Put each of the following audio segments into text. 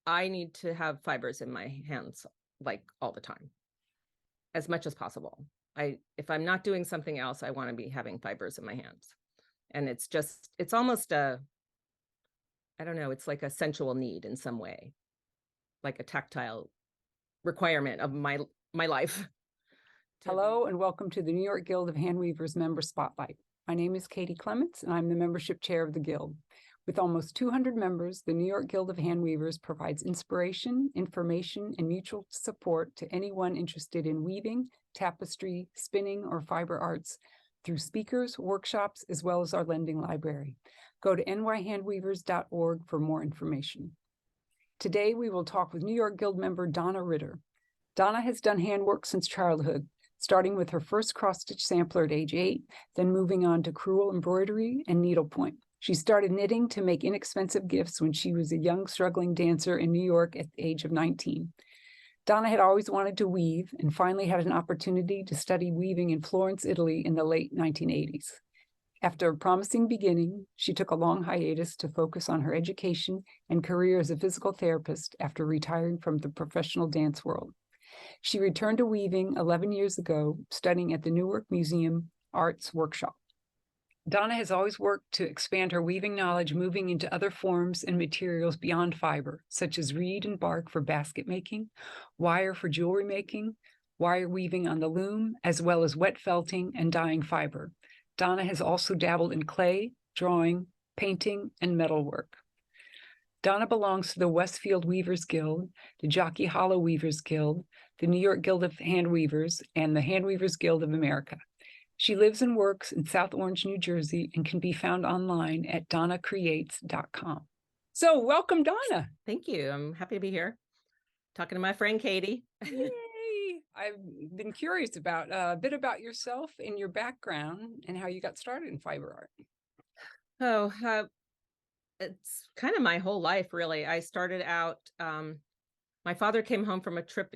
I need to have fibers in my hands like all the time, as much as possible. If I'm not doing something else, I want to be having fibers in my hands. And it's almost I don't know, it's like a sensual need in some way, like a tactile requirement of my life. Hello, and welcome to the New York Guild of Handweavers Member Spotlight. My name is Katie Clements, and I'm the membership chair of the Guild. With almost 200 members, the New York Guild of Handweavers provides inspiration, information, and mutual support to anyone interested in weaving, tapestry, spinning, or fiber arts through speakers, workshops, as well as our lending library. Go to nyhandweavers.org for more information. Today, we will talk with New York Guild member Donna Ritter. Donna has done handwork since childhood, starting with her first cross-stitch sampler at age 8, then moving on to crewel embroidery and needlepoint. She started knitting to make inexpensive gifts when she was a young, struggling dancer in New York at the age of 19. Donna had always wanted to weave and finally had an opportunity to study weaving in Florence, Italy in the late 1980s. After a promising beginning, she took a long hiatus to focus on her education and career as a physical therapist after retiring from the professional dance world. She returned to weaving 11 years ago, studying at the Newark Museum Arts Workshop. Donna has always worked to expand her weaving knowledge, moving into other forms and materials beyond fiber, such as reed and bark for basket making, wire for jewelry making, wire weaving on the loom, as well as wet felting and dyeing fiber. Donna has also dabbled in clay, drawing, painting, and metalwork. Donna belongs to the Westfield Weavers Guild, the Jockey Hollow Weavers Guild, the New York Guild of Handweavers, and the Handweavers Guild of America. She lives and works in South Orange, New Jersey, and can be found online at donnacreates.com. So welcome, Donna. Thank you. I'm happy to be here talking to my friend Katie. Yay! I've been curious about a bit about yourself and your background and how you got started in fiber art. It's kind of my whole life, really. I started out, my father came home from a trip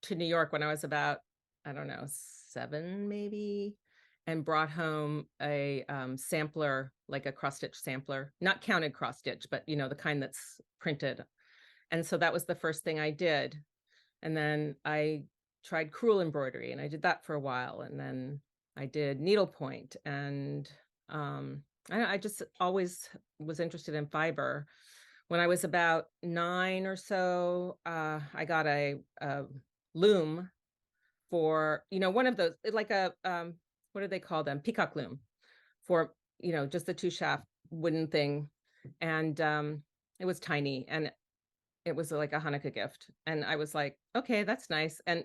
to New York when I was about, I don't know, 7 maybe, and brought home a sampler, like a cross-stitch sampler, not counted cross-stitch, but the kind that's printed. And so that was the first thing I did. And then I tried crewel embroidery, and I did that for a while. And then I did needlepoint, and I just always was interested in fiber. When I was about 9 or so, I got a loom for, one of those, like a, what do they call them? Peacock loom for, just the 2-shaft wooden thing. And it was tiny, and it was like a Hanukkah gift. And I was like, okay, that's nice. And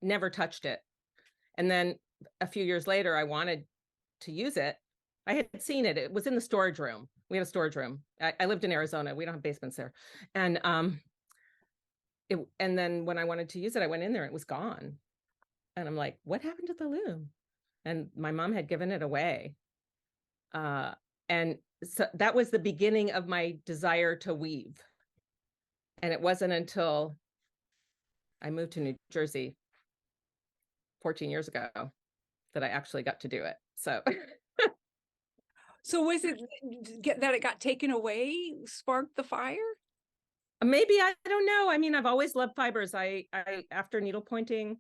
never touched it. And then a few years later, I wanted to use it. I had seen it. It was in the storage room. We had a storage room. I lived in Arizona. We don't have basements there. And and then when I wanted to use it, I went in there and it was gone. And I'm like, what happened to the loom? And my mom had given it away. And so that was the beginning of my desire to weave. And it wasn't until I moved to New Jersey 14 years ago that I actually got to do it. So So was it that it got taken away, sparked the fire? Maybe, I don't know. I mean, I've always loved fibers. I after needlepointing,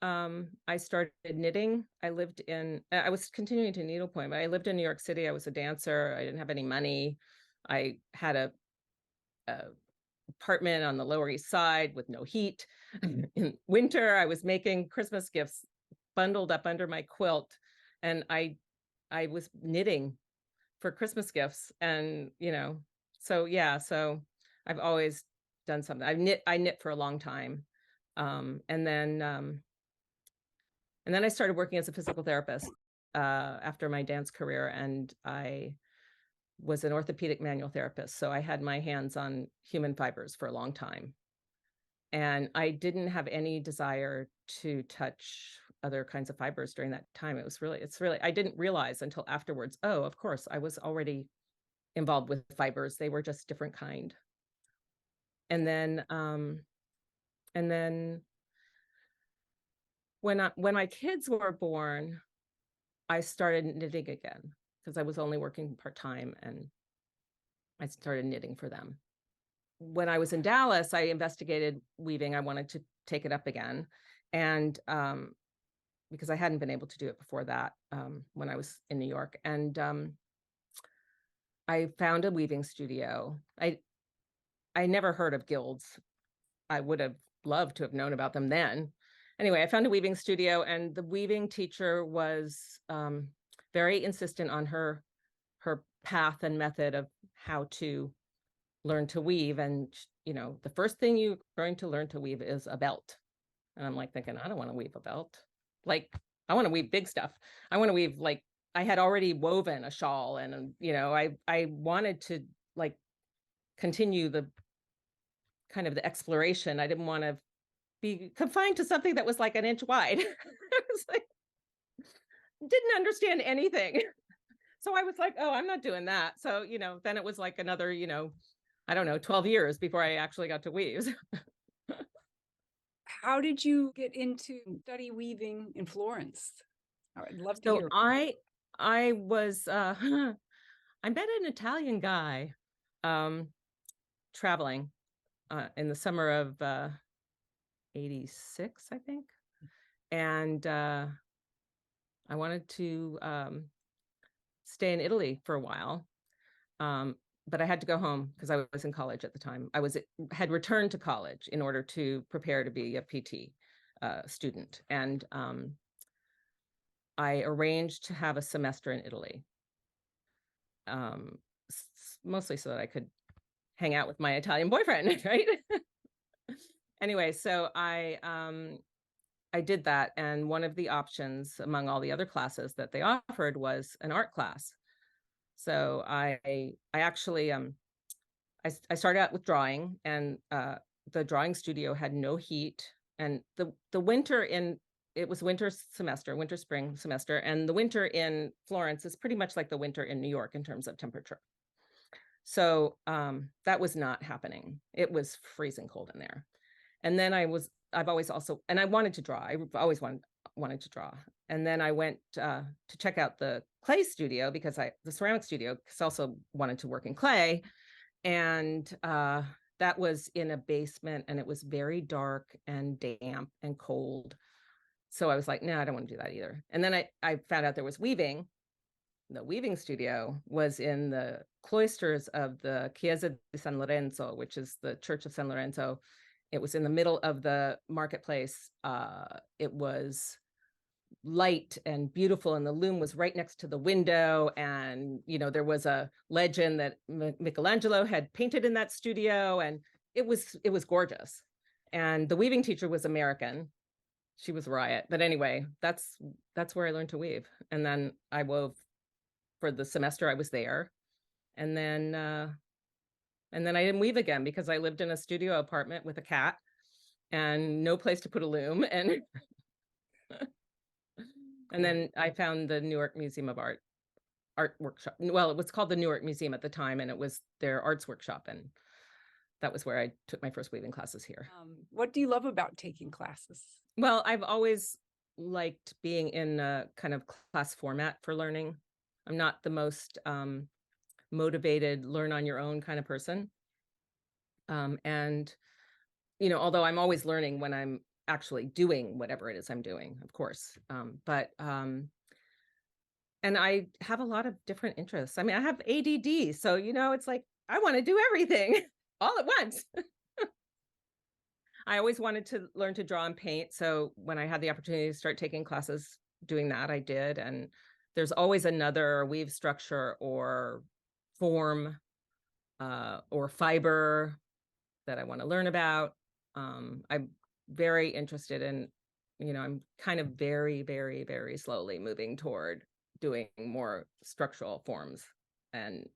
I started knitting. I was continuing to needlepoint, but I lived in New York City. I was a dancer. I didn't have any money. I had a apartment on the Lower East Side with no heat. In winter, I was making Christmas gifts bundled up under my quilt, and I was knitting for Christmas gifts. And so I've always done something. I knit for a long time, and then I started working as a physical therapist after my dance career, and I was an orthopedic manual therapist. So I had my hands on human fibers for a long time. And I didn't have any desire to touch other kinds of fibers during that time. It's really, I didn't realize until afterwards, oh, of course, I was already involved with fibers. They were just different kind. And then when my kids were born, I started knitting again because I was only working part-time, and I started knitting for them. when I was in Dallas, I investigated weaving. I wanted to take it up again. And because I hadn't been able to do it before that when I was in New York. And I found a weaving studio. I never heard of guilds. I would have loved to have known about them then. Anyway, I found a weaving studio, and the weaving teacher was very insistent on her path and method of how to learn to weave. And, you know, the first thing you're going to learn to weave is a belt. And I'm like thinking, I don't want to weave a belt. Like, I want to weave big stuff. I want to weave, like, I had already woven a shawl, and, you know, I wanted to like continue the kind of the exploration. I didn't want to be confined to something that was like an inch wide. I was like, didn't understand anything. So I was like, oh, I'm not doing that. So, you know, then it was like another, you know, I don't know, 12 years before I actually got to weave. How did you get into study weaving in Florence? I'd love to So hear. I was I met an Italian guy traveling in the summer of 86, I think. And I wanted to stay in Italy for a while. But I had to go home because I was in college at the time. Had returned to college in order to prepare to be a PT student. And I arranged to have a semester in Italy, mostly so that I could hang out with my Italian boyfriend, right? Anyway, so I did that, and one of the options among all the other classes that they offered was an art class. So I actually I started out with drawing, and the drawing studio had no heat, and the winter it was winter spring semester, and the winter in Florence is pretty much like the winter in New York in terms of temperature. So that was not happening. It was freezing cold in there. And then I've always also, and I wanted to draw. I've always wanted to draw. And then I went to check out the clay studio the ceramic studio, because I also wanted to work in clay. And that was in a basement, and it was very dark and damp and cold. So I was like, no, I don't want to do that either. And then I found out there was weaving. The weaving studio was in the cloisters of the Chiesa di San Lorenzo, which is the Church of San Lorenzo. It was in the middle of the marketplace. It was light and beautiful, and the loom was right next to the window. And, you know, there was a legend that Michelangelo had painted in that studio, and it was gorgeous. And the weaving teacher was American. She was a riot. But anyway, that's where I learned to weave. And then I wove for the semester I was there. And then I didn't weave again because I lived in a studio apartment with a cat and no place to put a loom. And and then I found the Newark Museum of Art Workshop. Well, it was called the Newark Museum at the time, and it was their arts workshop. And that was where I took my first weaving classes here. What do you love about taking classes? Well, I've always liked being in a kind of class format for learning. I'm not the most motivated, learn on your own kind of person. And, you know, although I'm always learning when I'm actually doing whatever it is I'm doing, of course. And I have a lot of different interests. I mean, I have ADD. So, you know, it's like, I want to do everything all at once. I always wanted to learn to draw and paint. So when I had the opportunity to start taking classes doing that, I did. And there's always another weave structure or form or fiber that I want to learn about. I'm very interested in, you know, I'm kind of very, very, very slowly moving toward doing more structural forms and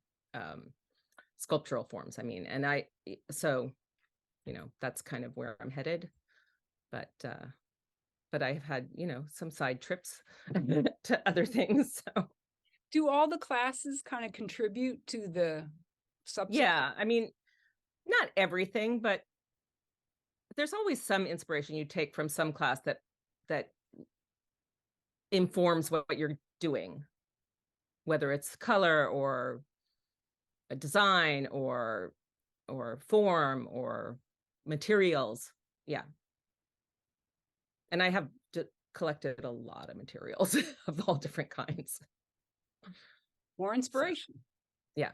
sculptural forms. I mean, and so, you know, that's kind of where I'm headed. But I've had, you know, some side trips to other things. So. Do all the classes kind of contribute to the subject? Yeah, I mean, not everything, but there's always some inspiration you take from some class that informs what you're doing, whether it's color or a design or or form or materials. Yeah. And I have collected a lot of materials of all different kinds. More inspiration. So, yeah.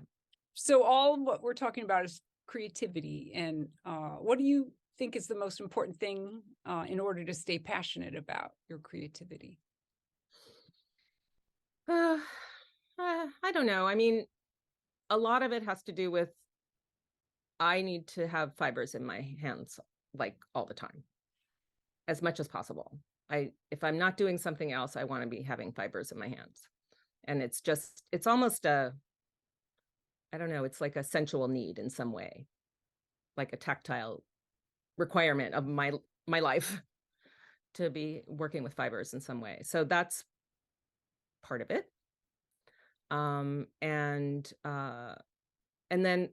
So all what we're talking about is creativity. And what do you think is the most important thing in order to stay passionate about your creativity? I don't know. I mean, a lot of it has to do with I need to have fibers in my hands like all the time, as much as possible. If I'm not doing something else, I want to be having fibers in my hands. And it's almost I don't know, it's like a sensual need in some way, like a tactile requirement of my life to be working with fibers in some way. So that's part of it. And then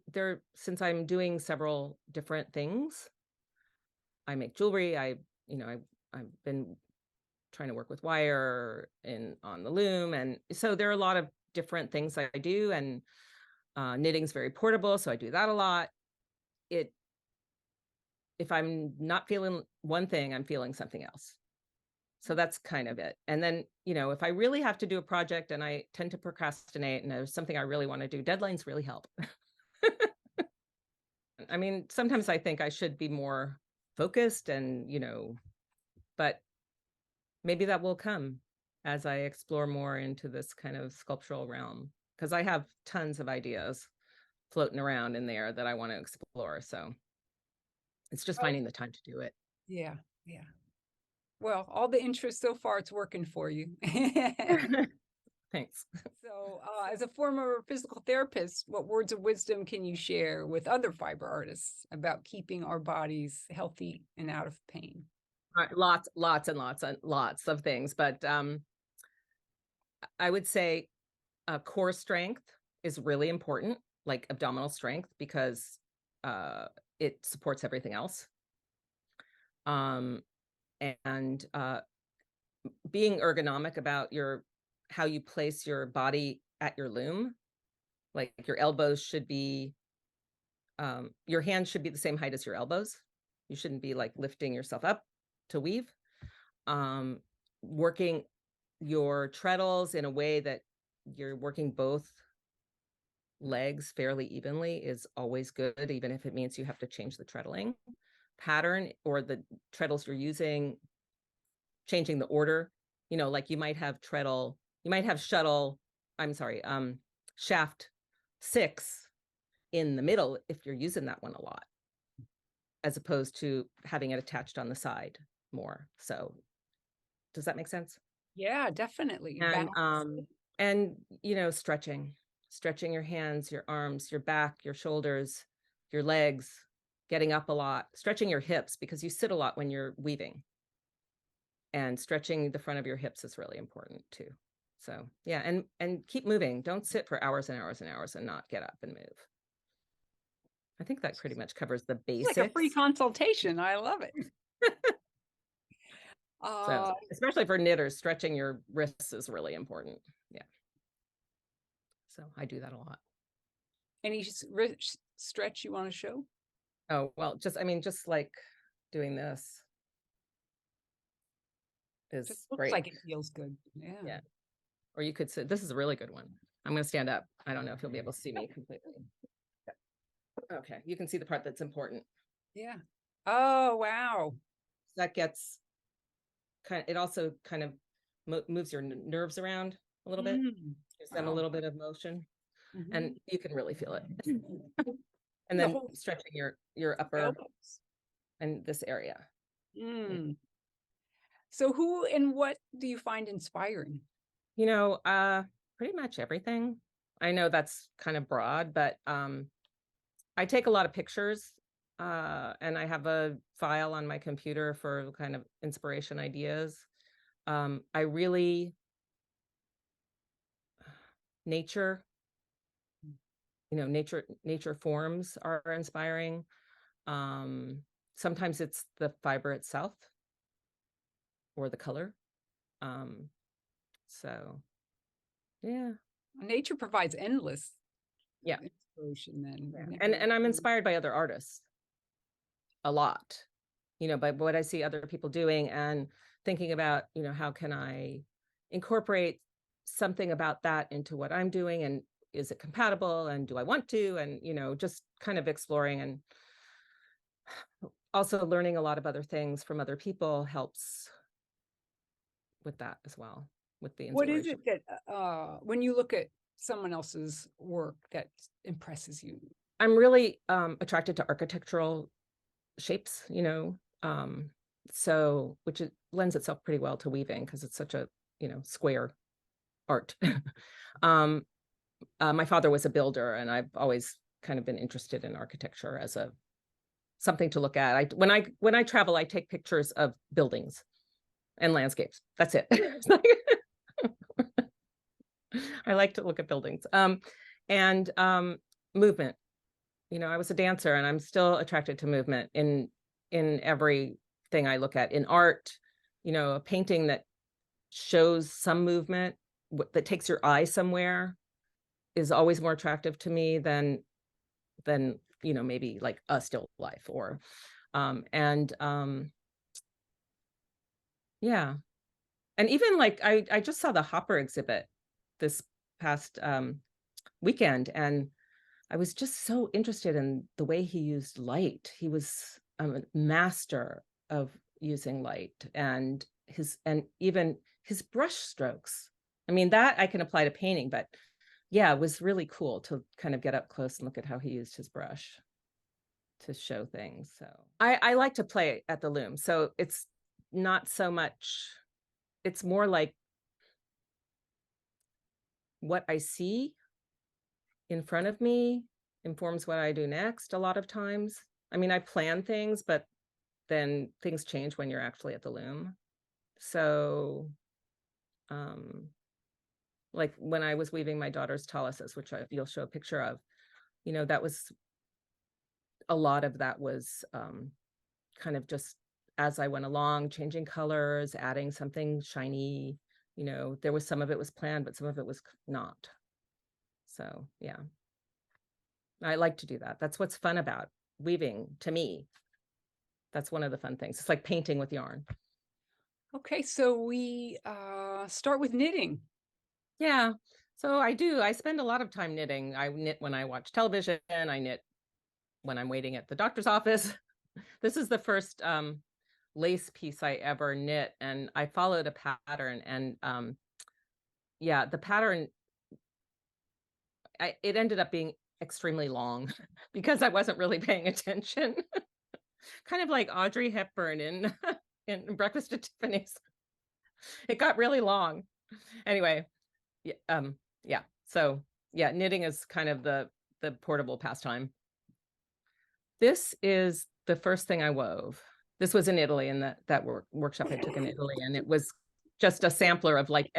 since I'm doing several different things, I make jewelry. I've been trying to work with wire on the loom. And so there are a lot of different things I do, and knitting's very portable. So I do that a lot. If I'm not feeling one thing, I'm feeling something else. So that's kind of it. And then, if I really have to do a project and I tend to procrastinate and there's something I really want to do, deadlines really help. I mean, sometimes I think I should be more focused but maybe that will come as I explore more into this kind of sculptural realm, because I have tons of ideas floating around in there that I want to explore. So it's just finding the time to do it. Yeah. Yeah. Well, all the interest so far, it's working for you. Thanks. So, as a former physical therapist, what words of wisdom can you share with other fiber artists about keeping our bodies healthy and out of pain? Lots and lots of things, but I would say core strength is really important, like abdominal strength, because it supports everything else. And being ergonomic about how you place your body at your loom, like your elbows should be, your hands should be the same height as your elbows. You shouldn't be like lifting yourself up to weave. Working your treadles in a way that you're working both legs fairly evenly is always good, even if it means you have to change the treadling pattern or the treadles you're using, changing the order. Like you might have shaft 6 in the middle if you're using that one a lot, as opposed to having it attached on the side more. So does that make sense? Yeah, definitely. And stretching your hands, your arms, your back, your shoulders, your legs, getting up a lot, stretching your hips, because you sit a lot when you're weaving, and stretching the front of your hips is really important too. So yeah, and keep moving. Don't sit for hours and hours and hours and not get up and move. I think that pretty much covers the basics. Like a free consultation. I love it. So especially for knitters, stretching your wrists is really important. Yeah. So I do that a lot. Any stretch you want to show? Oh, well, just like doing this is just looks great. like it feels good. Yeah. Yeah. Or you could sit. This is a really good one. I'm going to stand up. I don't know if you'll be able to see me completely. Okay. You can see the part that's important. Yeah. Oh, wow. That gets it also kind of moves your nerves around a little bit, gives them a little bit of motion, and you can really feel it. And then stretching your upper elbows and this area. So who and what do you find inspiring? Pretty much everything. I know that's kind of broad, but I take a lot of pictures, and I have a file on my computer for kind of inspiration ideas. I really, nature forms are inspiring. Sometimes it's the fiber itself or the color. So yeah. Nature provides endless Yeah. inspiration then. Yeah. And I'm inspired by other artists a lot, by what I see other people doing and thinking about, how can I incorporate something about that into what I'm doing, and is it compatible, and do I want to, and, just kind of exploring, and also learning a lot of other things from other people helps with that as well, with the What is inspiration. it that, when you look at someone else's work, that impresses you? I'm really attracted to architectural shapes, so which it lends itself pretty well to weaving because it's such a, square art. My father was a builder, and I've always kind of been interested in architecture as something to look at. When I travel, I take pictures of buildings and landscapes. That's it. I like to look at buildings. And movement. I was a dancer, and I'm still attracted to movement in everything I look at. In art, a painting that shows some movement, that takes your eye somewhere, is always more attractive to me than maybe like a still life, or yeah. And even like I just saw the Hopper exhibit this past weekend, and I was just so interested in the way he used light. He was a master of using light, and even his brush strokes. I mean, that I can apply to painting, but yeah, it was really cool to kind of get up close and look at how he used his brush to show things. So I like to play at the loom. So it's not so much, it's more like what I see in front of me informs what I do next a lot of times. I mean, I plan things, but then things change when you're actually at the loom. So, like when I was weaving my daughter's taluses, which you'll show a picture of, that was, a lot of that was kind of just as I went along, changing colors, adding something shiny. There was some of it was planned, but some of it was not. So, yeah. I like to do that. That's what's fun about weaving to me. That's one of the fun things. It's like painting with yarn. Okay, so we start with knitting. Yeah. So I do. I spend a lot of time knitting. I knit when I watch television. I knit when I'm waiting at the doctor's office. This is the first lace piece I ever knit, and I followed a pattern, and yeah, the pattern, it ended up being extremely long because I wasn't really paying attention. Kind of like Audrey Hepburn in in Breakfast at Tiffany's. It got really long. Anyway, yeah. So yeah, knitting is kind of the portable pastime. This is the first thing I wove. This was in Italy, in that workshop I took in Italy, and it was just a sampler of like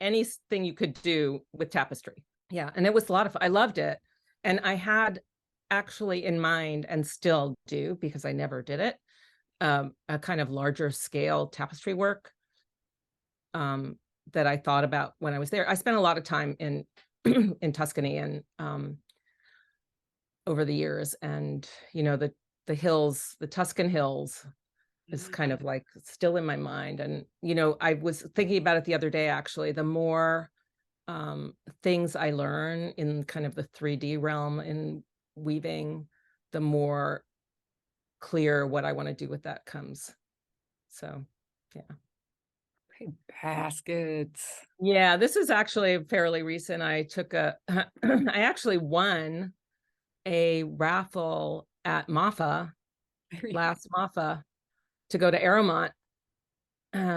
anything you could do with tapestry. Yeah, and it was a lot of fun. I loved it, and I had actually in mind, and still do because I never did it, a kind of larger scale tapestry work that I thought about when I was there. I spent a lot of time in in Tuscany, and over the years, and the hills, the Tuscan hills, is kind of like still in my mind. And I was thinking about it the other day, actually. The more things I learn in kind of the 3D realm in weaving, the more clear what I want to do with that comes. So yeah. Okay, baskets. Yeah, this is actually fairly recent. I took I actually won a raffle at MAFA, last MAFA, to go to Aramont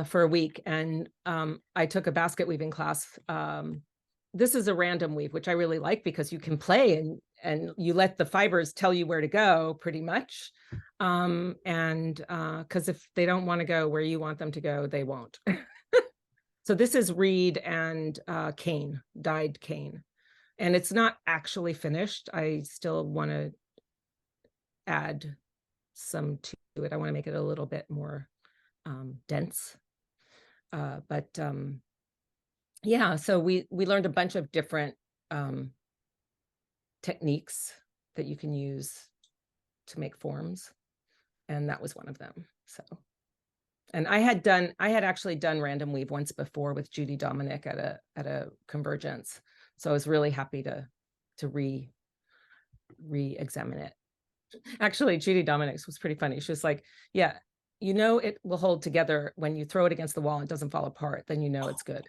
for a week, and I took a basket weaving class. This is a random weave, which I really like because you can play, and you let the fibers tell you where to go, pretty much. And because if they don't want to go where you want them to go, they won't. So this is reed and cane, dyed cane, and it's not actually finished. I still want to add some to it. I want to make it a little bit more dense. But yeah, so we learned a bunch of different techniques that you can use to make forms. And that was one of them. So, and I had actually done random weave once before with Judy Dominic at a convergence. So I was really happy to re-examine it. Actually, Judy Dominic's was pretty funny. She was like, yeah, you know, it will hold together when you throw it against the wall and it doesn't fall apart, then you know it's good.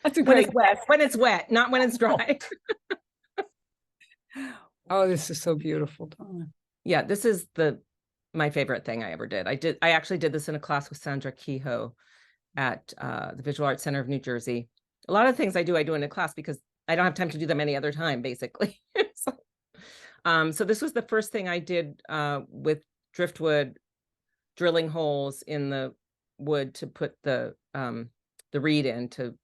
That's a great when it's wet, not when it's dry. Oh, this is so beautiful, Donna. Yeah, this is my favorite thing I ever did. I actually did this in a class with Sandra Kehoe at the Visual Arts Center of New Jersey. A lot of things I do in a class because I don't have time to do them any other time, basically. So this was the first thing I did with driftwood, drilling holes in the wood to put the reed in to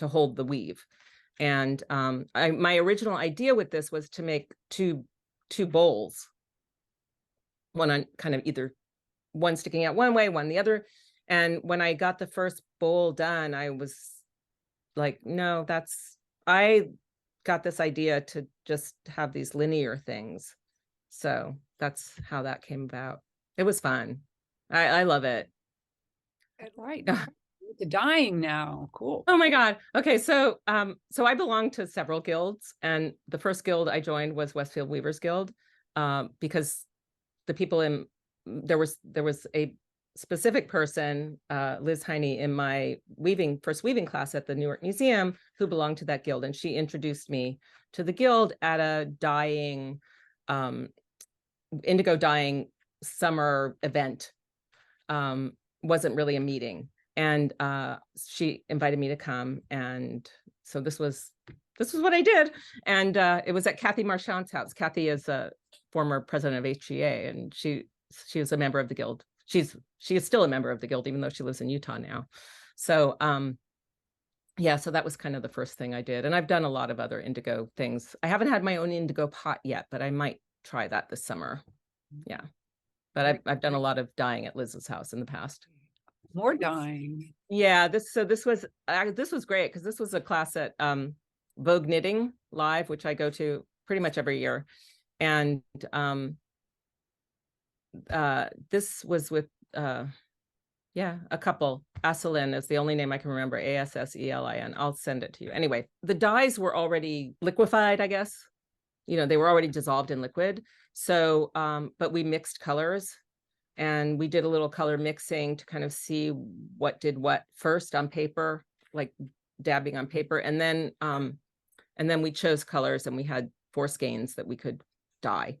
hold the weave. And my original idea with this was to make two bowls, one on kind of either one sticking out one way, one the other. And when I got the first bowl done, I was like, no, I got this idea to just have these linear things. So that's how that came about. It was fun. I love it. Right. The dyeing now. Cool. Oh my God. Okay. So I belong to several guilds, and the first guild I joined was Westfield Weavers Guild, because the people there was a specific person, Liz Heine, in my first weaving class at the Newark Museum, who belonged to that guild. And she introduced me to the guild at a dyeing, indigo dyeing summer event. Wasn't really a meeting. And she invited me to come. And so this was what I did. And it was at Kathy Marchand's house. Kathy is a former president of HGA, and she is a member of the guild. She is still a member of the guild, even though she lives in Utah now. So yeah, so that was kind of the first thing I did. And I've done a lot of other indigo things. I haven't had my own indigo pot yet, but I might try that this summer. Yeah. But I've done a lot of dyeing at Liz's house in the past. More dyeing. Yeah, this was great because this was a class at Vogue Knitting Live, which I go to pretty much every year. And this was with a couple. Asselin is the only name I can remember. Asselin. I'll send it to you. Anyway, the dyes were already liquefied, I guess. You know, they were already dissolved in liquid. So, but we mixed colors, and we did a little color mixing to kind of see what did what first on paper, like dabbing on paper. And then we chose colors, and we had 4 skeins that we could dye.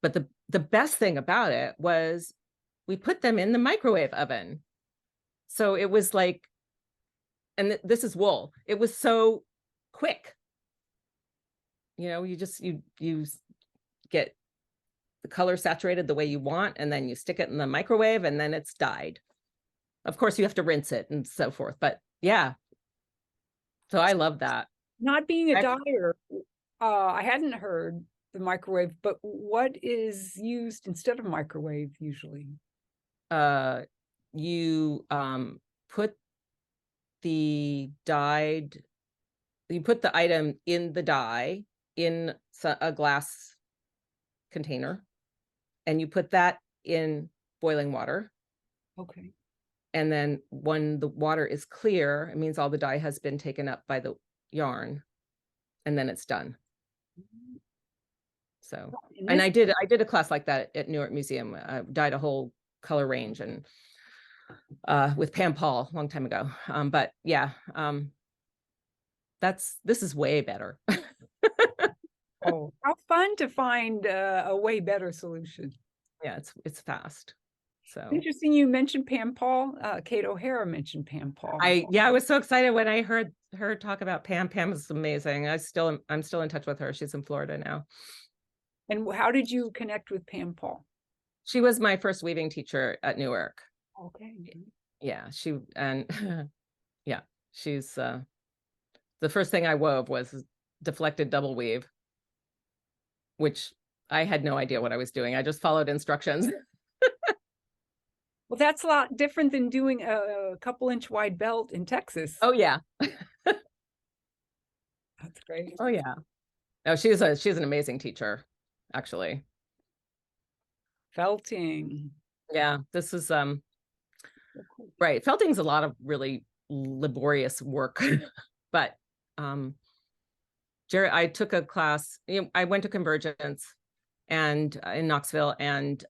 But the best thing about it was we put them in the microwave oven. So it was like, and this is wool. It was so quick. You know, you get the color saturated the way you want, and then you stick it in the microwave, and then it's dyed. Of course, you have to rinse it and so forth. But yeah, so I love that. Not being a dyer, I hadn't heard the microwave, but what is used instead of microwave usually? You put the item in the dye in a glass container, and you put that in boiling water. Okay. And then when the water is clear, it means all the dye has been taken up by the yarn, and then it's done. So, and I did a class like that at Newark Museum. I dyed a whole color range, and with Pam Pawl a long time ago. But yeah, this is way better. Oh, how fun to find a way better solution. Yeah, it's fast. So interesting. You mentioned Pam Pawl. Kate O'Hara mentioned Pam Pawl. I was so excited when I heard her talk about Pam. Pam is amazing. I'm still in touch with her. She's in Florida now. And how did you connect with Pam Pawl? She was my first weaving teacher at Newark. Okay. Yeah, she's the first thing I wove was deflected double weave, which I had no idea what I was doing. I just followed instructions. Well, that's a lot different than doing a couple inch wide belt in Texas. Oh yeah. That's great. Oh yeah. No, she's an amazing teacher, actually. Felting. Yeah, this is So cool. right. Felting's a lot of really laborious work, but Jerry, I took a class. I went to Convergence and in Knoxville, and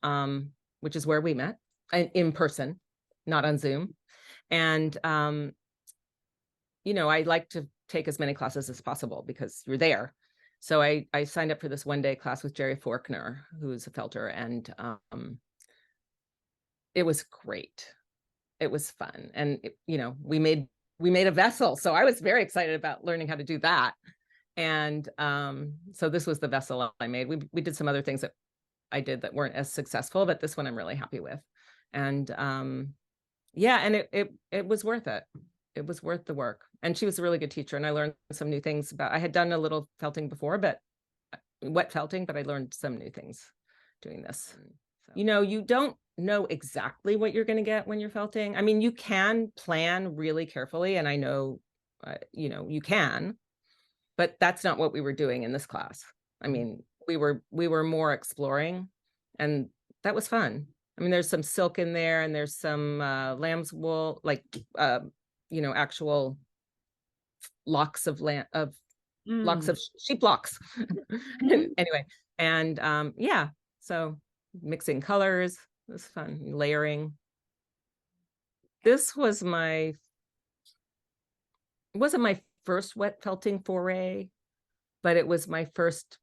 which is where we met in person, not on Zoom. And I like to take as many classes as possible because you're there. So I signed up for this one-day class with Jerry Forkner, who's a felter, and it was great. It was fun, and we made a vessel, so I was very excited about learning how to do that. And so this was the vessel I made. We did some other things that I did that weren't as successful, but this one I'm really happy with. And yeah, and it was worth it. It was worth the work. And she was a really good teacher, and I learned some new things I had done a little felting before, but wet felting, but I learned some new things doing this. So, you don't know exactly what you're going to get when you're felting. I mean, you can plan really carefully, and I know, you can, but that's not what we were doing in this class. I mean, we were more exploring, and that was fun. I mean, there's some silk in there, and there's some lamb's wool, like actual locks of sheep locks. Anyway, and yeah, so mixing colors was fun, layering. This was it wasn't my first wet felting foray, but it was my first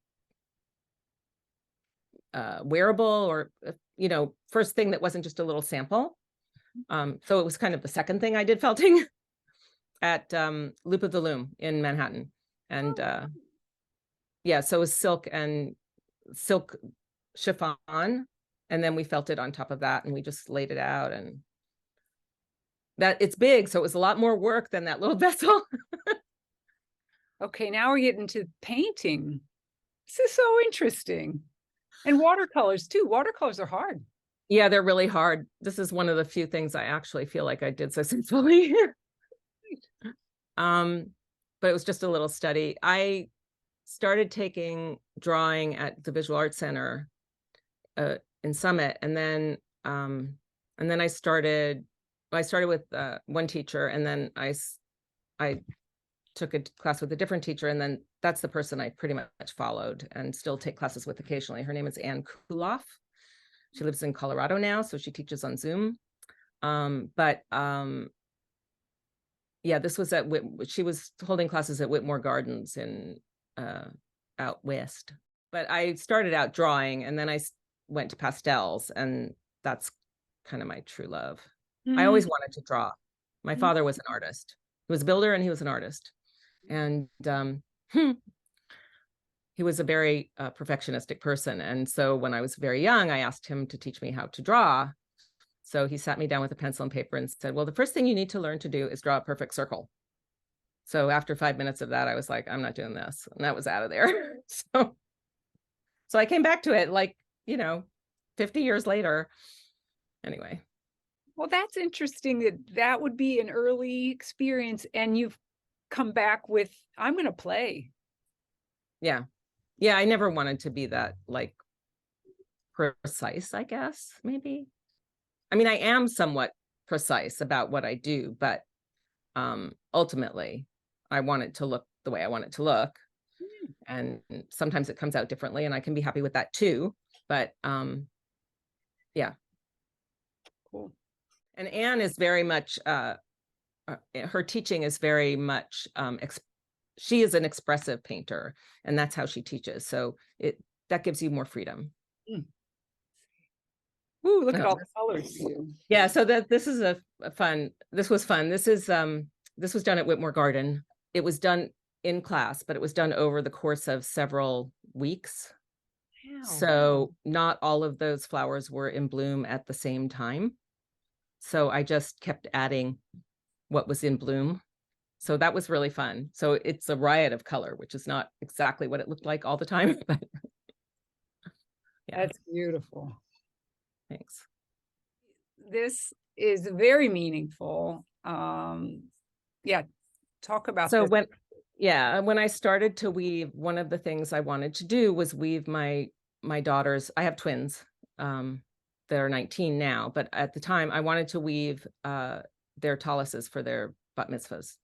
wearable, or first thing that wasn't just a little sample. So it was kind of the second thing I did felting at Loop of the Loom in Manhattan. And yeah, so it was silk chiffon, and then we felted on top of that, and we just laid it out, and that it's big, so it was a lot more work than that little vessel. Okay, now we're getting to painting. This is so interesting. And watercolors too. Watercolors are hard. Yeah, they're really hard. This is one of the few things I actually feel like I did successfully. But it was just a little study. I started taking drawing at the Visual Arts Center in Summit, and then I started with one teacher, and then I took a class with a different teacher, and then that's the person I pretty much followed and still take classes with occasionally. Her name is Ann Kuloff. She lives in Colorado now, so she teaches on Zoom. Yeah, this was she was holding classes at Whitmore Gardens in out west. But I started out drawing, and then I went to pastels, and that's kind of my true love. I always wanted to draw. My father was an artist. He was a builder, and he was an artist. And he was a very perfectionistic person. And so when I was very young, I asked him to teach me how to draw. So he sat me down with a pencil and paper and said, well, the first thing you need to learn to do is draw a perfect circle. So after 5 minutes of that, I was like, I'm not doing this. And that was out of there. So I came back to it 50 years later. Anyway. Well, that's interesting that would be an early experience, and you've come back with, I'm going to play. Yeah. Yeah. I never wanted to be that precise, I guess, maybe. I mean, I am somewhat precise about what I do, but ultimately I want it to look the way I want it to look. And sometimes it comes out differently, and I can be happy with that too. But yeah. Cool. And Anne is very much, her teaching is very much, she is an expressive painter, and that's how she teaches. So that gives you more freedom. Ooh, look at all the colors. Yeah, so this is this was fun. This was done at Whitmore Garden. It was done in class, but it was done over the course of several weeks. Wow. So not all of those flowers were in bloom at the same time. So I just kept adding what was in bloom. So that was really fun. So it's a riot of color, which is not exactly what it looked like all the time. But yeah. That's beautiful. Thanks. This is very meaningful. Yeah, talk about so this. Yeah, when I started to weave, one of the things I wanted to do was weave my daughters. I have twins. They're 19 now, but at the time I wanted to weave their taluses for their bat mitzvahs.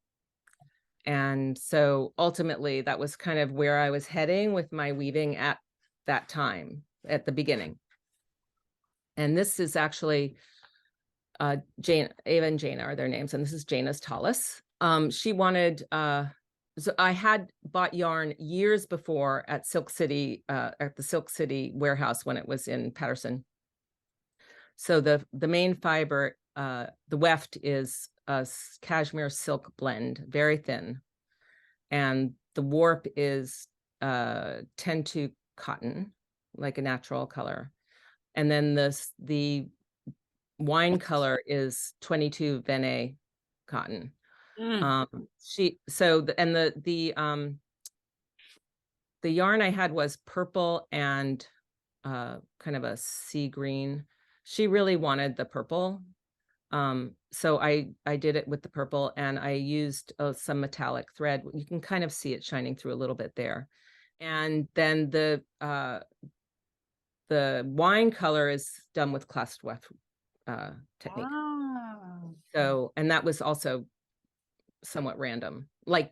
And so ultimately that was kind of where I was heading with my weaving at that time, at the beginning. And this is actually Jane, Ava and Jana are their names, and this is Jana's talus. She wanted so I had bought yarn years before at Silk City, at the Silk City warehouse when it was in Patterson. So the main fiber, the weft is a cashmere silk blend, very thin, and the warp is 10-2 cotton, like a natural color, and then the wine color is 22 Vene cotton. The yarn I had was purple and kind of a sea green. She really wanted the purple. So I did it with the purple, and I used some metallic thread. You can kind of see it shining through a little bit there. And then the wine color is done with clasped weft technique. So, and that was also somewhat random, like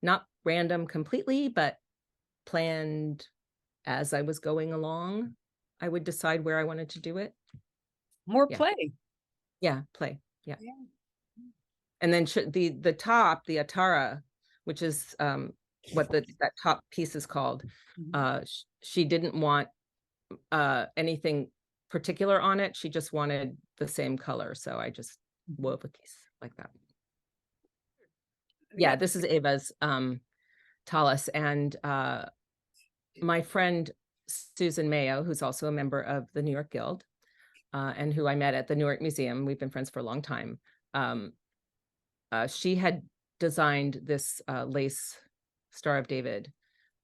not random completely, but planned as I was going along. I would decide where I wanted to do it. More Yeah. play. Yeah, play. Yeah. And then the top, the atara, which is what that top piece is called. She didn't want anything particular on it. She just wanted the same color. So I just wove a piece like that. Yeah, this is Ava's talus, and my friend Susan Mayo, who's also a member of the New York Guild, and who I met at the Newark Museum. We've been friends for a long time. She had designed this lace Star of David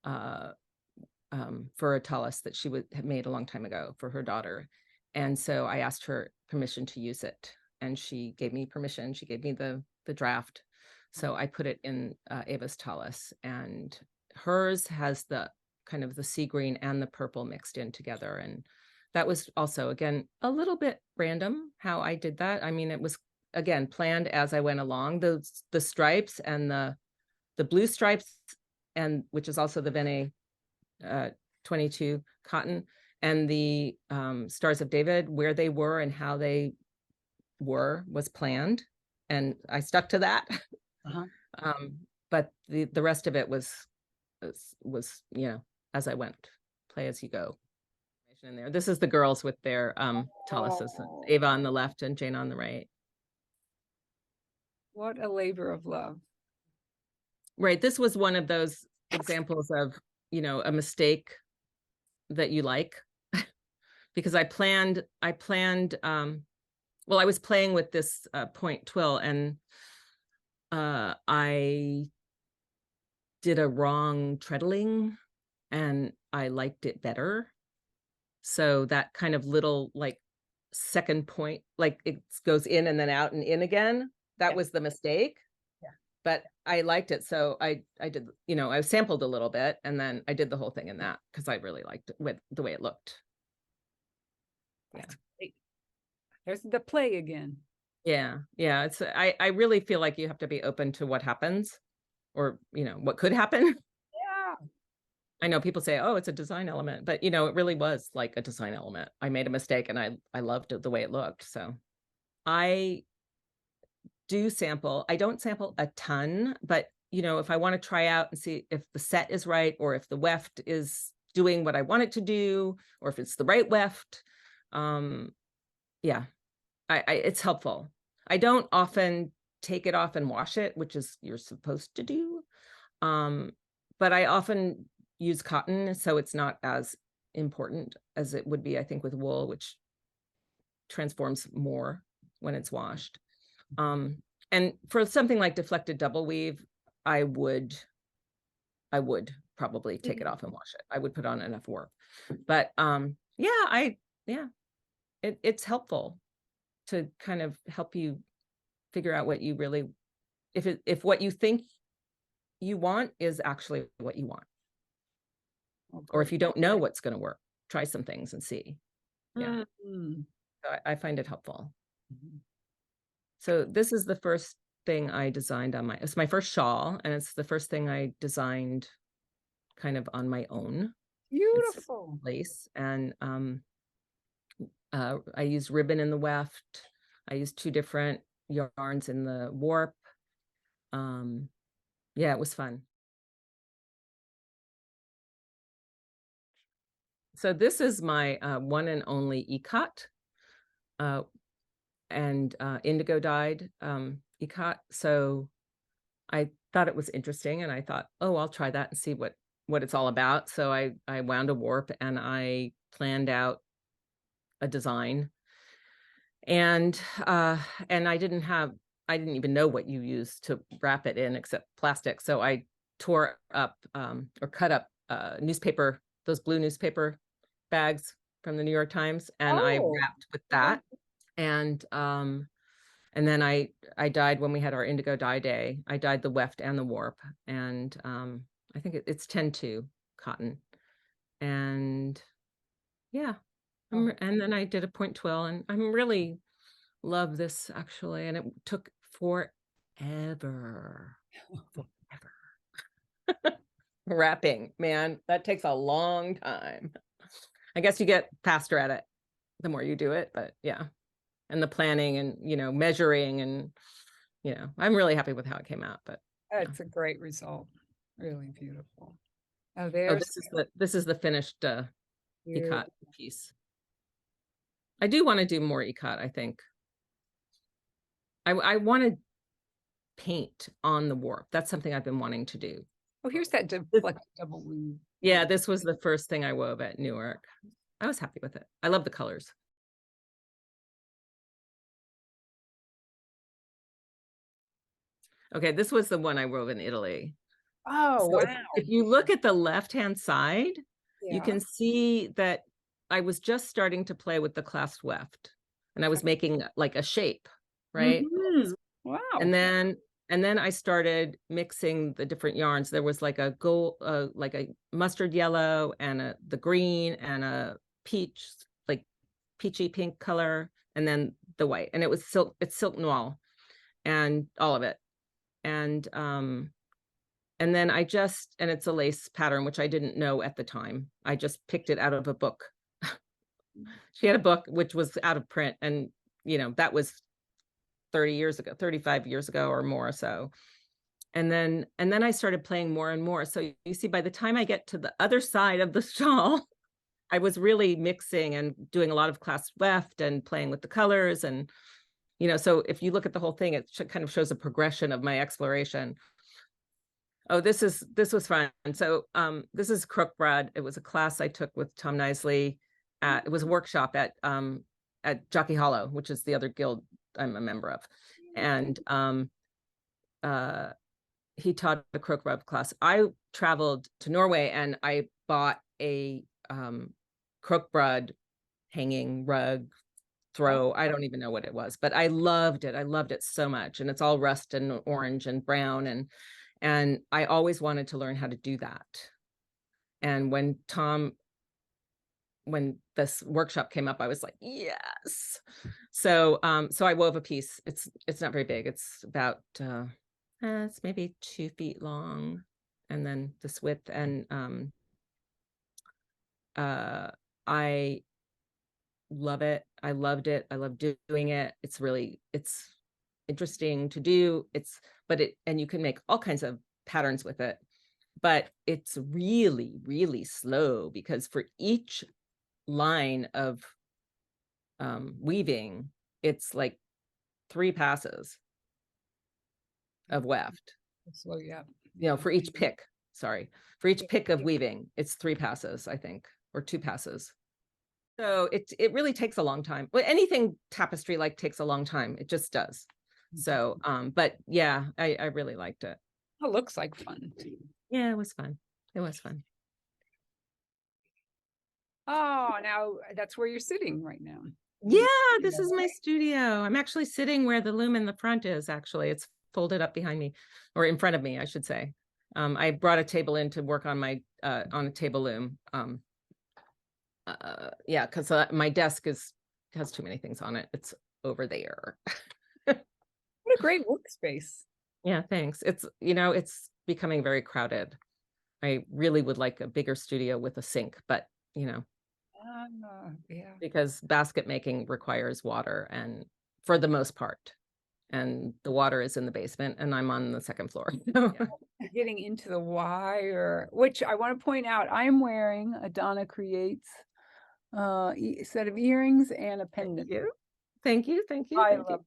for a talus that she had made a long time ago for her daughter. And so I asked her permission to use it, and she gave me permission. She gave me the draft. So I put it in Ava's talus, and hers has the kind of the sea green and the purple mixed in together. And that was also, again, a little bit random how I did that. I mean, it was, again, planned as I went along. The stripes and the blue stripes, and which is also the Vene 22 cotton, and the Stars of David, where they were and how they were was planned, and I stuck to that. But the rest of it was you know, as I went, play as you go. In there, this is the girls with their taluses. Ava on the left and Jane on the right. What a labor of love. Right, this was one of those examples of, you know, a mistake that you like, because I planned well, I was playing with this point twill, and I did a wrong treadling, and I liked it better. So that kind of little like second point, like it goes in and then out and in again, that was the mistake. But I liked it. So I did, you know, I sampled a little bit, and then I did the whole thing in that because I really liked it with the way it looked. Yeah. There's the play again. Yeah. Yeah. It's, I really feel like you have to be open to what happens, or, you know, what could happen. Yeah. I know people say, oh, it's a design element, but, you know, it really was like a design element. I made a mistake, and I loved it, the way it looked. So I do sample. I don't sample a ton, but, you know, if I want to try out and see if the set is right, or if the weft is doing what I want it to do, or if it's the right weft, yeah, it's helpful. I don't often take it off and wash it, which is you're supposed to do. But I often use cotton, so it's not as important as it would be, I think, with wool, which transforms more when it's washed. And for something like deflected double weave, I would probably take it off and wash it. I would put on enough work. But it's helpful to kind of help you figure out what you really, if what you think you want is actually what you want. Oh, Or if great. you don't know what's going to work, try some things and see. Yeah. Mhm. So I find it helpful. Mhm. So this is the first thing I designed on it's my first shawl, and it's the first thing I designed kind of on my own. It's Beautiful. lace, and I used ribbon in the weft. I used 2 different yarns in the warp. Yeah, it was fun. So this is my one and only ikat, and indigo dyed ikat. So I thought it was interesting, and I thought, oh, I'll try that and see what it's all about. So I wound a warp, and I planned out a design, and I didn't even know what you use to wrap it in except plastic. So I tore up or cut up newspaper, those blue newspaper bags from the New York Times, and I Oh, wrapped with that. And then I dyed when we had our indigo dye day. I dyed the weft and the warp, and I think it's 10-2 cotton, and yeah. And then I did a point twill, and I'm really love this actually, and it took forever. Wrapping, man, that takes a long time. I guess you get faster at it the more you do it, but yeah. And the planning and, measuring, and, I'm really happy with how it came out, but yeah. that's a great result. Really beautiful. Oh, Oh, there's this is the finished ikat beautiful. piece. I do want to do more ikat, I think. I want to paint on the warp. That's something I've been wanting to do. Oh, here's that deflected double loom. Yeah, this was the first thing I wove at Newark. I was happy with it. I love the colors. Okay, this was the one I wove in Italy. Oh, So wow. if you look at the left-hand side, you Yeah. can see that I was just starting to play with the clasped weft, and I was making like a shape, right? Mhm. Wow. And then I started mixing the different yarns. There was like a gold, like a mustard yellow, and the green, and a peach, like peachy pink color, and then the white. And it's silk noir, and all of it. And then and it's a lace pattern, which I didn't know at the time. I just picked it out of a book. She had a book which was out of print, and that was 30 years ago, 35 years ago or more. So, and then I started playing more and more. So you see, by the time I get to the other side of the shawl, I was really mixing and doing a lot of clasped weft and playing with the colors. And, so if you look at the whole thing, it kind of shows a progression of my exploration. Oh, this was fun. So this is crookbrod. It was a class I took with Tom Nisley. It was a workshop at Jockey Hollow, which is the other guild I'm a member of. And he taught a crookbrod class. I traveled to Norway, and I bought a crookbrod hanging rug throw. I don't even know what it was, but I loved it. I loved it so much. And it's all rust and orange and brown, and I always wanted to learn how to do that. And when this workshop came up, I was like, yes. So I wove a piece. It's not very big. It's about it's maybe 2 feet long, and then this width. And I love it. I loved it. I love doing it. It's interesting to do. And you can make all kinds of patterns with it, but it's really, really slow, because for each line of weaving, it's like 3 passes of weft. So yeah. For each pick, for each pick of weaving, it's 3 passes, I think, or 2 passes. So it really takes a long time. Well, anything tapestry like takes a long time. It just does. So, but yeah, I really liked it. It looks like fun too. Yeah, it was fun. It was fun. Oh, now that's where you're sitting right now. Yeah, this is my studio. I'm actually sitting where the loom in the front is. Actually, it's folded up behind me, or in front of me, I should say. I brought a table in to work on my on a table loom. Yeah, because my desk has too many things on it. It's over there. What a great workspace. Yeah, thanks. It's, it's becoming very crowded. I really would like a bigger studio with a sink, but Yeah. because basket making requires water, and for the most part, and the water is in the basement and I'm on the second floor. Getting into the wire, which I want to point out, I am wearing a Donna Creates set of earrings and a pendant. Thank you. Thank you. I Thank love you.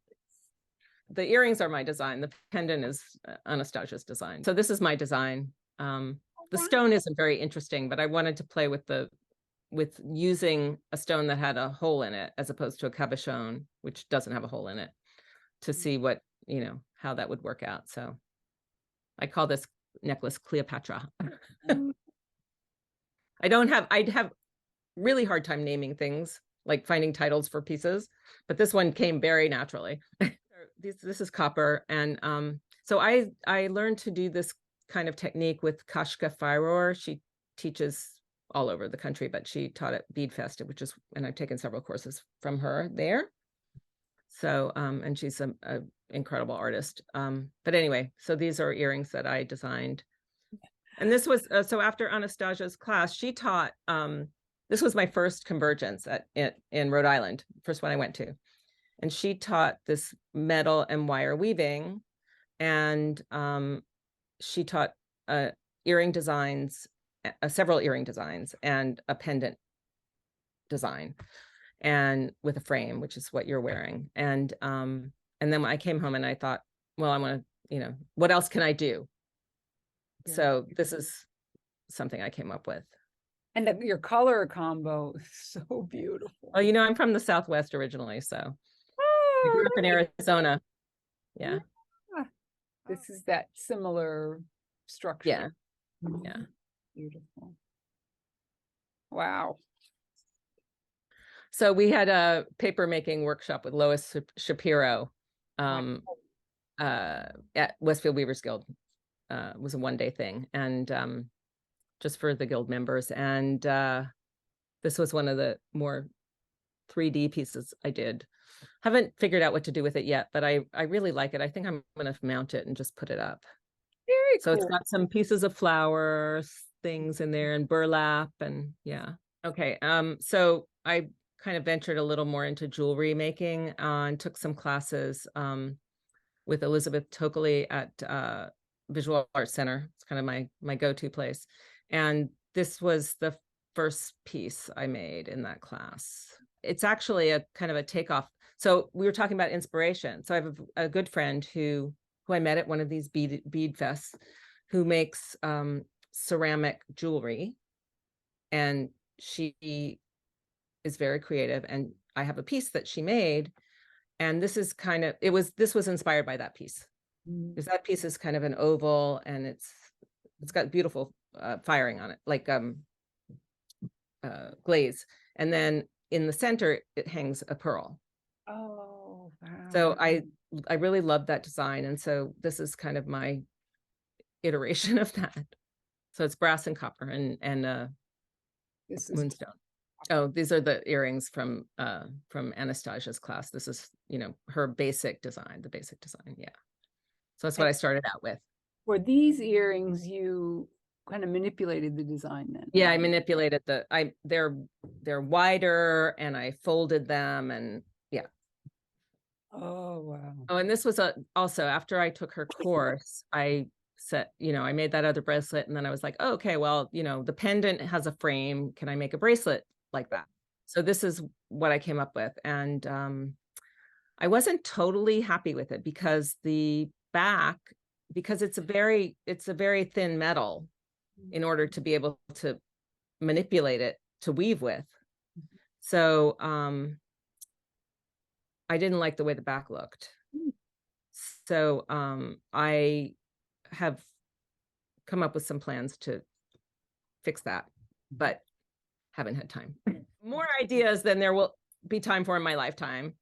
The earrings are my design. The pendant is Anastasia's design. So this is my design. The stone isn't very interesting, but I wanted to play with using a stone that had a hole in it as opposed to a cabochon, which doesn't have a hole in it, to see what, how that would work out. So I call this necklace Cleopatra. I'd have really hard time naming things, like finding titles for pieces, but this one came very naturally. This is copper. And so I learned to do this kind of technique with Kashka Firor. She teaches all over the country, but she taught at Beadfest, and I've taken several courses from her there. So, and she's an incredible artist. But anyway, so these are earrings that I designed. And this was, so after Anastasia's class, she taught, this was my first convergence in Rhode Island, first one I went to. And she taught this metal and wire weaving. And she taught earring designs, several earring designs, and a pendant design, and with a frame, which is what you're wearing. And then when I came home and I thought, well, I want to, what else can I do? Yeah. So this is something I came up with. And your color combo is so beautiful. Well, I'm from the Southwest originally, so I grew up in Arizona. Yeah. This is that similar structure. Yeah. Yeah. Beautiful. Wow. So we had a paper making workshop with Lois Shapiro at Westfield Weavers Guild. It was a one-day thing, and just for the guild members. And this was one of the more 3D pieces I did. Haven't figured out what to do with it yet, but I really like it. I think I'm going to mount it and just put it up. Very so cool. It's got some pieces of flowers, things in there, and burlap, and yeah. Okay. So I kind of ventured a little more into jewelry making and took some classes with Elizabeth Tokley at Visual Arts Center. It's kind of my go-to place. And this was the first piece I made in that class. It's actually a kind of a takeoff. So we were talking about inspiration. So I have a good friend who I met at one of these bead fests, who makes ceramic jewelry, and she is very creative. And I have a piece that she made, and this is kind of, this was inspired by that piece. Because that piece is kind of an oval, and it's got beautiful firing on it, like glaze. And then in the center, it hangs a pearl. Oh, wow. So I really love that design. And so this is kind of my iteration of that. So it's brass and copper and this is moonstone. Oh, these are the earrings from Anastasia's class. This is, her basic design, the basic design. Yeah. So that's what I started out with. For these earrings, you kind of manipulated the design then. Yeah, I manipulated they're wider, and I folded them, and yeah. Oh, wow. Oh, and this was also after I took her course, I said, I made that other bracelet, and then I was like, oh, okay, well, the pendant has a frame. Can I make a bracelet like that? So this is what I came up with. And I wasn't totally happy with it because the back, because it's a very thin metal in order to be able to manipulate it to weave with. So I didn't like the way the back looked. So I have come up with some plans to fix that, but haven't had time. More ideas than there will be time for in my lifetime.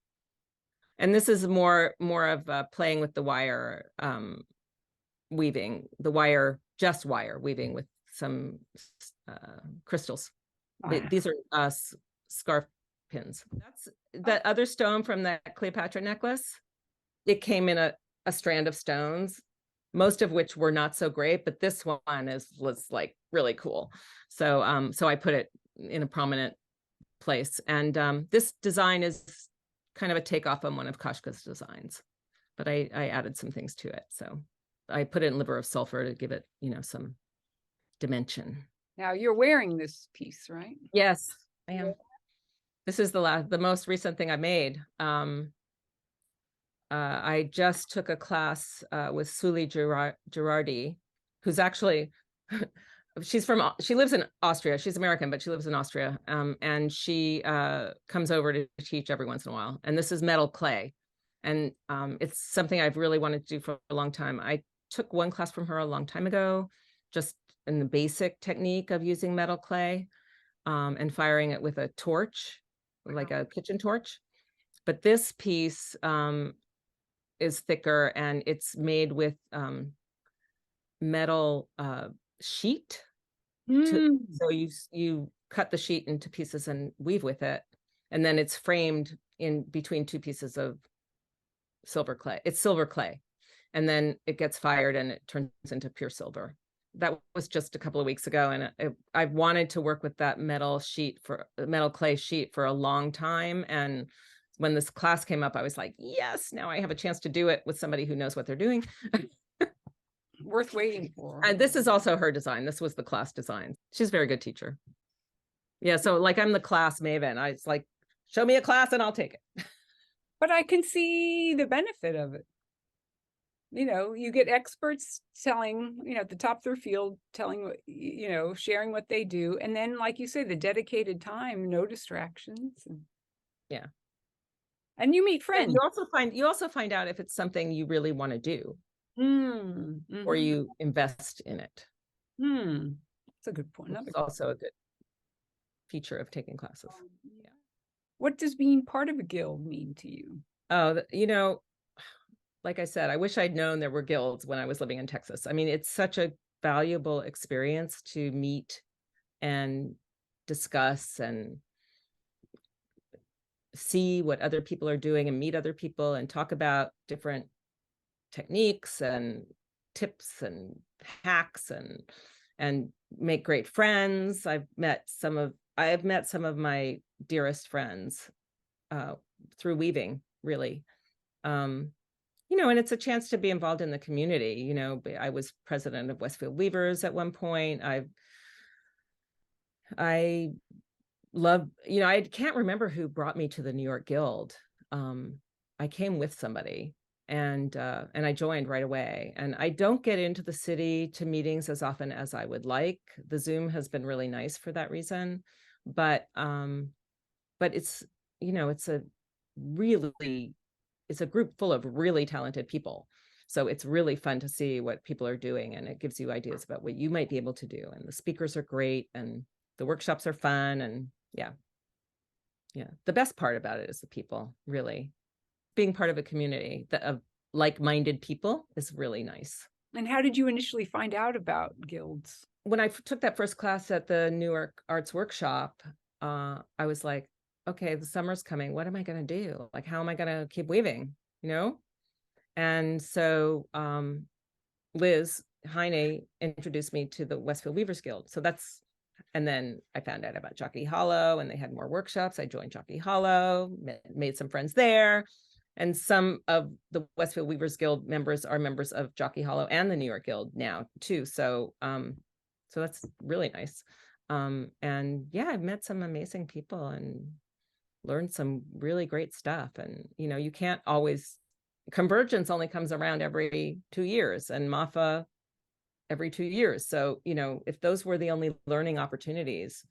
And this is more of playing with the wire, weaving, the wire, just wire weaving with some crystals. Wow. These are scarf pins. That's that other stone from that Cleopatra necklace. It came in a strand of stones, most of which were not so great, but this one was like really cool. So so I put it in a prominent place. And this design is kind of a takeoff on one of Kashka's designs, but I added some things to it. So I put it in liver of sulfur to give it, you know, some dimension. Now you're wearing this piece, right? Yes, I am. This is the most recent thing I made. I just took a class with Suli Girardi, who's actually, she lives in Austria. She's American, but she lives in Austria. And she comes over to teach every once in a while. And this is metal clay. And it's something I've really wanted to do for a long time. I took one class from her a long time ago, just in the basic technique of using metal clay and firing it with a torch, like a kitchen torch. But this piece is thicker, and it's made with metal sheet. So you cut the sheet into pieces and weave with it, and then it's framed in between two pieces of silver clay. It's silver clay, and then it gets fired and it turns into pure silver. That was just a couple of weeks ago, and I've wanted to work with that metal clay sheet for a long time. And when this class came up, I was like, yes, now I have a chance to do it with somebody who knows what they're doing. Worth waiting for. And this is also her design. This was the class design. She's a very good teacher. Yeah, so like I'm the class maven. I was like, show me a class and I'll take it. But I can see the benefit of it. You know, you get experts telling, you know, at the top of their field, telling, you know, sharing what they do. And then, like you say, the dedicated time, no distractions. Yeah. And you meet friends. You also find out if it's something you really want to do, or you invest in it. That's a good point. It's also a good feature of taking classes. Yeah. What does being part of a guild mean to you? Oh, you know, like I said, I wish I'd known there were guilds when I was living in Texas. I mean, it's such a valuable experience to meet and discuss and see what other people are doing and meet other people and talk about different techniques and tips and hacks and make great friends. I've met some of my dearest friends through weaving, really. You know, and it's a chance to be involved in the community. You know, I was president of Westfield Weavers at one point. I love, you know, I can't remember who brought me to the New York Guild. I came with somebody, and I joined right away. And I don't get into the city to meetings as often as I would like. The Zoom has been really nice for that reason, but it's, you know, it's a group full of really talented people. So it's really fun to see what people are doing, and it gives you ideas about what you might be able to do. And the speakers are great, and the workshops are fun. And yeah, the best part about it is the people. Really, being part of a community of like-minded people is really nice. And how did you initially find out about guilds? When I took that first class at the Newark Arts Workshop, I was like, okay, the summer's coming. What am I going to do? Like, how am I going to keep weaving, you know? And so Liz Heine introduced me to the Westfield Weavers Guild. And then I found out about Jockey Hollow, and they had more workshops. I joined Jockey Hollow, made some friends there. And some of the Westfield Weavers Guild members are members of Jockey Hollow and the New York Guild now too. So so that's really nice. And yeah, I've met some amazing people and learned some really great stuff. And, you know, you can't always, Convergence only comes around every 2 years, and MAFA every 2 years. So, you know, if those were the only learning opportunities,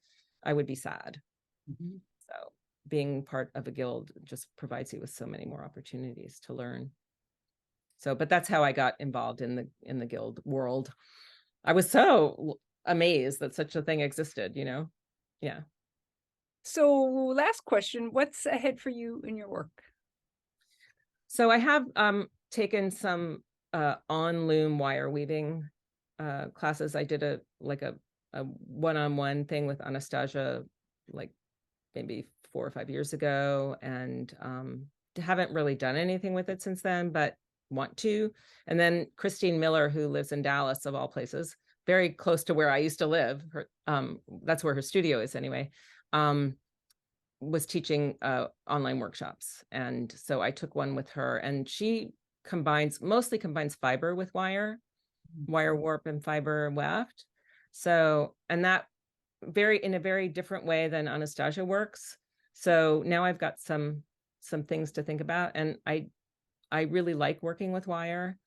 I would be sad. So being part of a guild just provides you with so many more opportunities to learn. So, but that's how I got involved in the guild world. I was so amazed that such a thing existed, you know? Yeah. So last question, what's ahead for you in your work? So I have taken some on loom wire weaving classes. I did a one-on-one thing with Anastasia like maybe 4 or 5 years ago, and haven't really done anything with it since then, but want to. And then Christine Miller, who lives in Dallas of all places, very close to where I used to live, that's where her studio is anyway, was teaching online workshops. And so I took one with her, and she mostly combines fiber with wire warp and fiber weft. So, and that in a very different way than Anastasia works. So now I've got some things to think about, and I really like working with wire.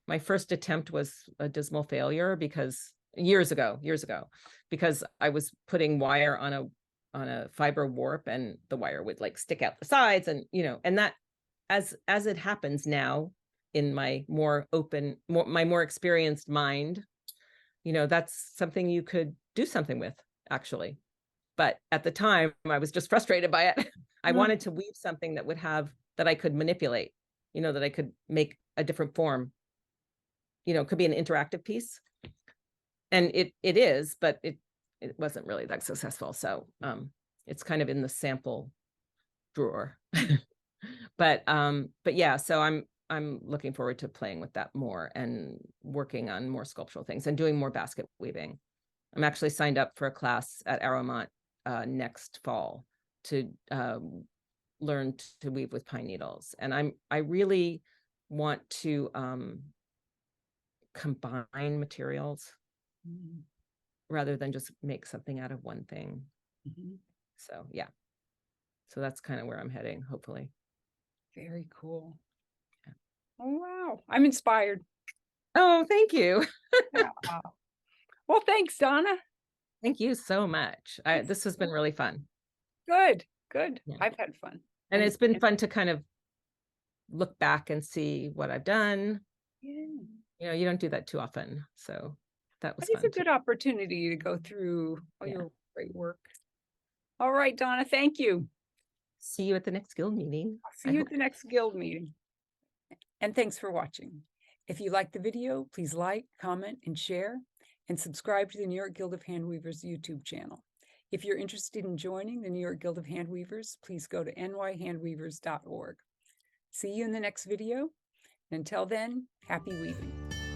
My first attempt was a dismal failure because years ago, because I was putting wire on a fiber warp, and the wire would like stick out the sides, and and that, as it happens now in my more experienced mind, that's something you could do something with, actually. But at the time, I was just frustrated by it. I wanted to weave something that I could manipulate, that I could make a different form. It could be an interactive piece. And it is, but it wasn't really that successful. So it's kind of in the sample drawer. But yeah, so I'm looking forward to playing with that more and working on more sculptural things and doing more basket weaving. I'm actually signed up for a class at Arrowmont next fall to learn to weave with pine needles. And I really want to combine materials rather than just make something out of one thing. So yeah, so that's kind of where I'm heading, hopefully. Very cool. Yeah. Oh, wow. I'm inspired. Oh, thank you. Yeah. Well, thanks, Donna. Thank you so much. This has been really fun. Good. Yeah. I've had fun. And it's been fun to kind of look back and see what I've done. Yeah. You don't do that too often. So that was fun. It's a good opportunity to go through all your great work. All right, Donna, thank you. See you at the next guild meeting. See you at the next guild meeting. And thanks for watching. If you liked the video, please like, comment, and share, and subscribe to the New York Guild of Handweavers YouTube channel. If you're interested in joining the New York Guild of Handweavers, please go to nyhandweavers.org. See you in the next video. And until then, happy weaving.